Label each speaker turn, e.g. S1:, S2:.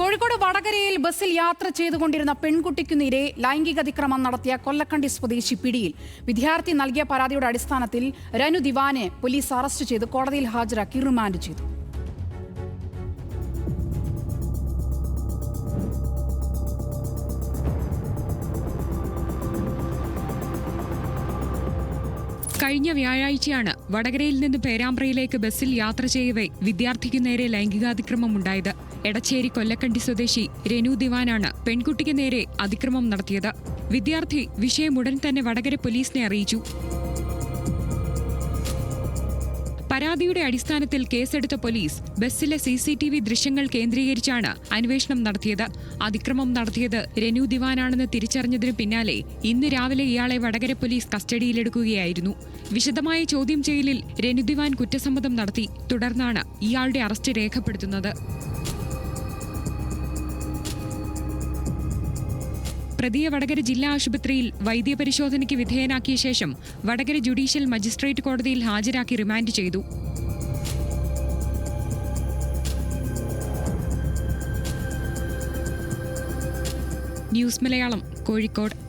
S1: കോഴിക്കോട് വടകരയിൽ ബസ്സിൽ യാത്ര ചെയ്തുകൊണ്ടിരുന്ന പെൺകുട്ടിക്കു നേരെ ലൈംഗിക അതിക്രമം നടത്തിയ കൊല്ലക്കണ്ടി സ്വദേശി പിടിയിൽ. വിദ്യാർത്ഥി നൽകിയ പരാതിയുടെ അടിസ്ഥാനത്തിൽ രനു ദിവാനെ പോലീസ് അറസ്റ്റ് ചെയ്ത് കോടതിയിൽ ഹാജരാക്കി റിമാൻഡ് ചെയ്തു.
S2: കഴിഞ്ഞ വ്യാഴാഴ്ചയാണ് വടകരയിൽ നിന്ന് പേരാമ്പ്രയിലേക്ക് ബസ്സിൽ യാത്ര ചെയ്യവേ വിദ്യാർത്ഥിക്കു നേരെ ലൈംഗികാതിക്രമമുണ്ടായത്. എടച്ചേരി കൊല്ലക്കണ്ടി സ്വദേശി രനു ദിവാനാണ് പെൺകുട്ടിക്ക് നേരെ അതിക്രമം നടത്തിയത്. വിദ്യാർത്ഥി വിഷയം ഉടൻ തന്നെ വടകര പോലീസിനെ അറിയിച്ചു. പരാതിയുടെ അടിസ്ഥാനത്തിൽ കേസെടുത്ത പോലീസ് ബസ്സിലെ CCTV ദൃശ്യങ്ങൾ കേന്ദ്രീകരിച്ചാണ് അന്വേഷണം നടത്തിയത്. അതിക്രമം നടത്തിയത് രനു ദിവാനാണെന്ന് തിരിച്ചറിഞ്ഞതിനു പിന്നാലെ ഇന്ന് രാവിലെ ഇയാളെ വടകര പോലീസ് കസ്റ്റഡിയിലെടുക്കുകയായിരുന്നു. വിശദമായ ചോദ്യം ചെയ്യലിൽ രനു ദിവാൻ കുറ്റസമ്മതം നടത്തി. തുടർന്നാണ് ഇയാളുടെ അറസ്റ്റ് രേഖപ്പെടുത്തുന്നത്. പ്രതിയെ വടകര ജില്ലാ ആശുപത്രിയിൽ വൈദ്യപരിശോധനയ്ക്ക് വിധേയനാക്കിയ ശേഷം വടകര ജുഡീഷ്യൽ മജിസ്ട്രേറ്റ് കോടതിയിൽ ഹാജരാക്കി റിമാൻഡ് ചെയ്തു. ന്യൂസ് മലയാളം, കോഴിക്കോട്.